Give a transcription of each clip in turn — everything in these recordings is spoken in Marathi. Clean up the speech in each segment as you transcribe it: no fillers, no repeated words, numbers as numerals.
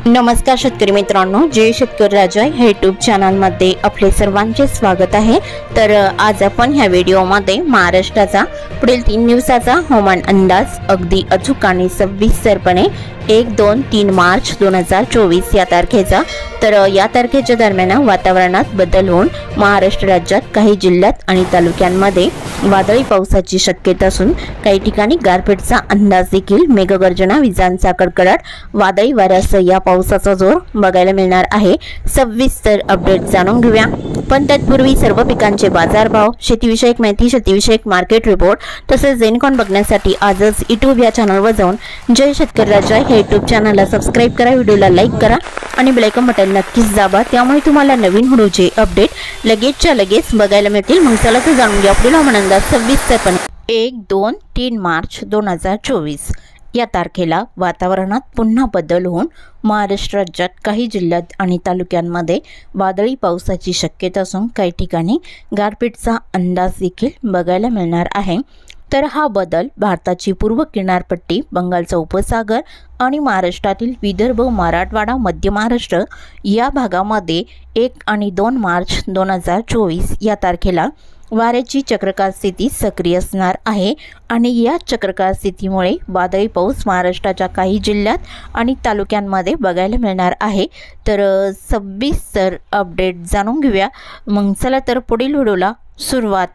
नमस्कार शेतकरी मित्रांनो, जय शेतकरी राजा ह्या यूट्यूब चॅनलमध्ये आपले सर्वांचे स्वागत आहे। तर आज आपण ह्या व्हिडिओमध्ये महाराष्ट्राचा पुढील 3 दिवसाचा हवामान अंदाज अगदी अचूक आणि सविस्तरपणे 1, 2, 3 मार्च 2024 या तारखेचा। तर या तारखेच्या दरम्यान वातावरणात बदल होऊन महाराष्ट्र राज्यात काही जिल्ह्यात आणि तालुक्यांमध्ये वादळी पावसाची शक्यता असून काही ठिकाणी गारपीटचा अंदाज देखील, मेघगर्जना, विजांचा कडकडाट, वादळी वाऱ्यासह या पावसाचा जोर बघायला मिळणार आहे। सविस्तर अपडेट जाणून घेऊया, पण तत्पूर्वी सर्व पिकांचे बाजारभाव, शेतीविषयक माहिती, शेतीविषयक मार्केट रिपोर्ट तसेच जेनकॉन बघण्यासाठी आजच यूट्यूब या चॅनलवर जाऊन जय शेतकरी राजा हे यूट्यूब चॅनलला सबस्क्राइब करा, व्हिडिओला लाईक करा आणि बेल आयकॉन बटन नक्कीच दाबा, त्यामुळे तुम्हाला नवीन व्हिडिओचे अपडेट लगेचच्या लगेच बघायला मिळतील। मग चला तर जाणून घ्या पुढील हवामान अंदाज सविस्तरपणे। 1, 2, 3 मार्च 2024 या तारखेला वातावरणात पुन्हा बदल होऊन महाराष्ट्र राज्यात काही जिल्ह्यात आणि तालुक्यांमध्ये वादळी पावसाची शक्यता असून काही ठिकाणी गारपीटचा अंदाज देखील बघायला मिळणार आहे। तर हा बदल भारताची पूर्व किनारपट्टी, बंगालचा उपसागर आणि महाराष्ट्रातील विदर्भ, मराठवाडा, मध्य महाराष्ट्र या भागामध्ये 1 आणि 2 मार्च 2024 या तारखेला वाऱ्याची चक्रकार स्थिती सक्रिय असणार आहे आणि या चक्रकार स्थितीमुळे वादळी पाऊस महाराष्ट्राच्या काही जिल्ह्यात आणि तालुक्यांमध्ये बघायला मिळणार आहे। तर सविस्तर अपडेट जाणून घेऊया। मग चला तर पुढील व्हिडिओला सुरुवात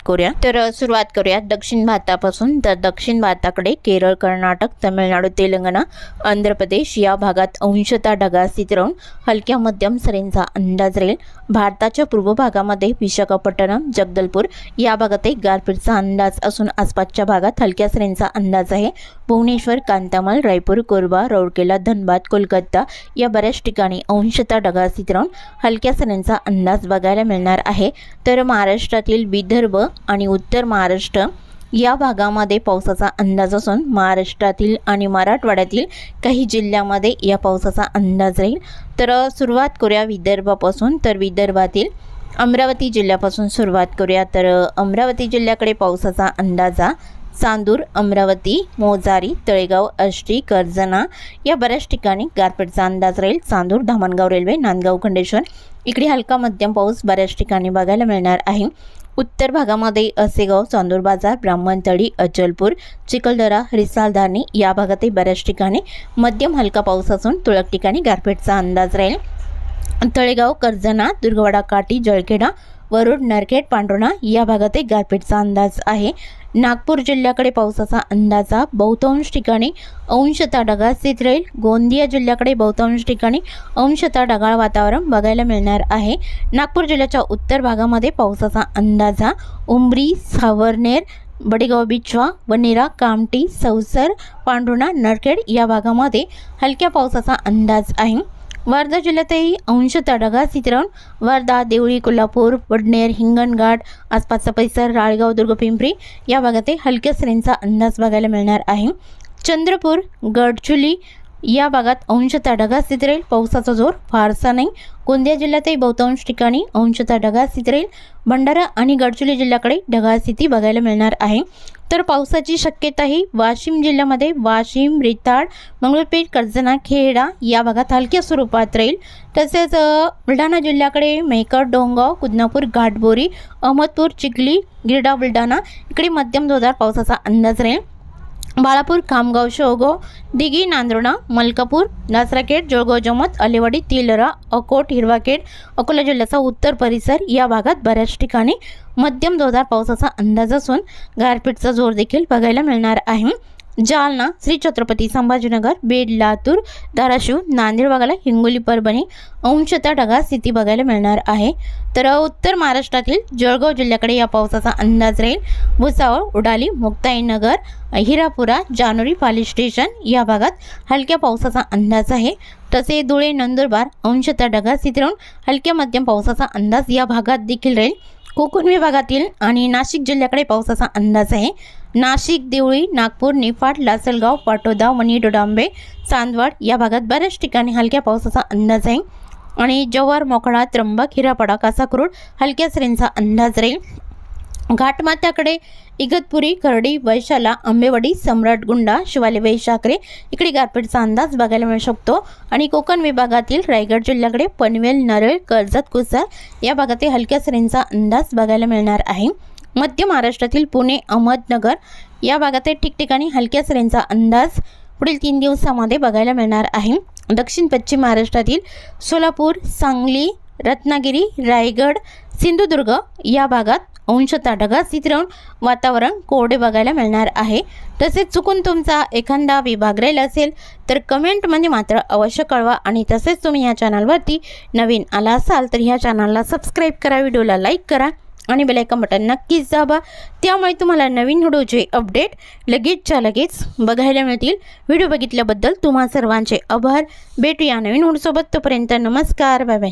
करूया दक्षिण भारतापासून। तर दक्षिण भारताकडे केरळ, कर्नाटक, तामिळनाडू, तेलंगणा, आंध्र प्रदेश या भागात अंशतः ढगाळ स्थिती राहून हलक्या मध्यम सरींचा अंदाज राहील। भारताच्या पूर्व भागामध्ये विशाखापट्टणम, जगदलपूर या भागात गारपीटचा अंदाज असून आसपासच्या भागात हलक्या सरींचा अंदाज आहे। भुवनेश्वर, कांतामाल, रायपूर, कोरबा, राउरकेला, धनबाद, कोलकाता या बऱ्याच ठिकाणी अंशतः ढगाळ स्थिती राहून हलक्या सरींचा अंदाज बघायला मिळणार आहे। तर महाराष्ट्रातील विदर्भ आणि उत्तर महाराष्ट्र या भागामध्ये पावसाचा अंदाज असून महाराष्ट्रातील आणि मराठवाड्यातील काही जिल्ह्यामध्ये या पावसाचा अंदाज राहील। तर सुरुवात करूया विदर्भापासून। तर विदर्भातील अमरावती जिल्ह्यापासून सुरुवात करूया। तर अमरावती जिल्ह्याकडे पावसाचा अंदाजा चांदूर, अमरावती, मोजारी, तळेगाव, आष्टी, कर्जना या बऱ्याच ठिकाणी गारपीटचा अंदाज राहील। चांदूर, धामणगाव रेल्वे, नांदगाव, खंडेश्वर इकडे हलका मध्यम पाऊस बऱ्याच ठिकाणी बघायला मिळणार आहे। उत्तर भागामध्ये असेगाव, चांदूर बाजार, ब्राह्मणतळी, अचलपूर, चिखलदरा, रिसालधारणी या भागातही बऱ्याच ठिकाणी मध्यम हलका पाऊस असून तुरळक ठिकाणी गारपीटचा अंदाज राहील। तळेगाव, कर्जना, दुर्गवाडा, काटी, जळखेडा, वरुड, नरखेड, पांढुर्णा या भागातही गारपीटचा अंदाज आहे। नागपूर जिल्ह्याकडे पावसाचा अंदाजा बहुतांश ठिकाणी अंशतः ढगाळ स्थिती राहील। गोंदिया जिल्ह्याकडे बहुतांश ठिकाणी अंशतः ढगाळ वातावरण बघायला मिळणार आहे। नागपूर जिल्ह्याच्या उत्तर भागामध्ये पावसाचा अंदाजा उमरी, सावरनेर, बडेगाव, बिचवा, वनेरा, कामठी, सौसर, पांढुर्णा, नरखेड या भागामध्ये हलक्या पावसाचा अंदाज आहे। वर्धा जिल्ह्यातही अंशतः ढगाळ स्थिती राहून वर्धा, देवळी, कोल्हापूर, वडनेर, हिंगणघाट आसपासचा परिसर, राळेगाव, दुर्गपिंपरी या भागातही हलक्या सरींचा अंदाज बघायला मिळणार आहे। चंद्रपूर, गडचिरोली या भागात अंशतः ढगाळ स्थिती राहील, पावसाचा जोर फारसा नाही। गोंदिया जिल्ह्यातही बहुतांश ठिकाणी अंशतः ढगाळ स्थिती राहील। भंडारा आणि गडचिरोली जिल्ह्याकडे ढगाळ स्थिती बघायला मिळणार आहे। तर पावसाची शक्यताही वाशिम जिल्ह्यामध्ये वाशिम, रिताड, मंगळपेठ, कर्जना, खेडा या भागात हलक्या स्वरूपात राहील। तसेच बुलढाणा जिल्ह्याकडे मेहकर, डोंगाव, कुदनापूर, घाटबोरी, अहमदपूर, चिखली, गिरडा, बुलढाणा इकडे मध्यम जोरदार पावसाचा अंदाज राहील। बाळापूर, खामगाव, शेवगाव, दिघी, नांदुर्णा, मलकापूर, नासराखेड, जळगाव, जमत, आलेवाडी, तिलरा, अकोट, हिरवाखेड, अकोला जिल्ह्याचा उत्तर परिसर या भागात बऱ्याच ठिकाणी मध्यम जोरदार पावसाचा अंदाज असून गारपीटचा जोर देखील बघायला मिळणार आहे। जालना, श्री छत्रपती संभाजीनगर, बीड, लातूर, धाराशिव, नांदेड भागाला हिंगोली, परभणी अंशतः ढगाळ स्थिती बघायला मिळणार आहे। तर उत्तर महाराष्ट्रातील जळगाव जिल्ह्याकडे या पावसाचा अंदाज राहील। भुसावळ, उडाली, मुक्ताईनगर, हिरापुरा, जानोरी, पाली स्टेशन या भागात हलक्या पावसाचा अंदाज आहे। तसे धुळे, नंदुरबार अंशतः ढगाळ स्थिती राहून हलक्या मध्यम पावसाचा अंदाज या भागात देखील राहील। कोकण विभागातील आणि नाशिक जिल्ह्याकडे पावसाचा अंदाज आहे। नाशिक, देवळी, नागपूर, निफाड, लासलगाव, पाटोदा, वणी, डोडांबे, चांदवड या भागात बऱ्याच ठिकाणी हलक्या पावसाचा अंदाज आहे आणि जव्हार, मोखाडा, त्र्यंबक, हिरापडा, कासाकुर्ड हलक्या सरींचा अंदाज राहील। घाटमाथ्याकडे इगतपुरी, खर्डी, वैशाला, आंबेवाडी, सम्राटगुंडा, शिवाले, वैशाखरे इकडे गारपीटचा अंदाज बघायला मिळू शकतो। आणि कोकण विभागातील रायगड जिल्ह्याकडे पनवेल, नारळ, कर्जत, कुसार या भागातील हलक्या सरींचा अंदाज बघायला मिळणार आहे। मध्य महाराष्ट्रातील पुणे, अहमदनगर या भागातील ठिकठिकाणी हलक्या सरींचा अंदाज पुढील 3 दिवसांमध्ये बघायला मिळणार आहे। दक्षिण पश्चिम महाराष्ट्रातील सोलापूर, सांगली, रत्नागिरी, रायगड, सिंधुदुर्ग या भागात अंशतः ढगाळ राहून वातावरण कोरडे बघायला मिळणार आहे। तसेच चुकून तुमचा एखादा विभाग राहिला असेल तर कमेंटमध्ये मात्र अवश्य कळवा। आणि तसेच तुम्ही या चॅनलवरती नवीन आला असाल तर ह्या चॅनलला सबस्क्राईब करा, व्हिडिओला लाईक करा आणि बेल आयकॉन बटन नक्कीच दाबा, त्यामुळे तुम्हाला नवीन व्हिडिओचे अपडेट लगेचच्या लगेच बघायला मिळतील। व्हिडिओ बघितल्याबद्दल तुम्हा सर्वांचे आभार। भेटूया नवीन व्हिडिओसोबत, तोपर्यंत नमस्कार, बाय बाय।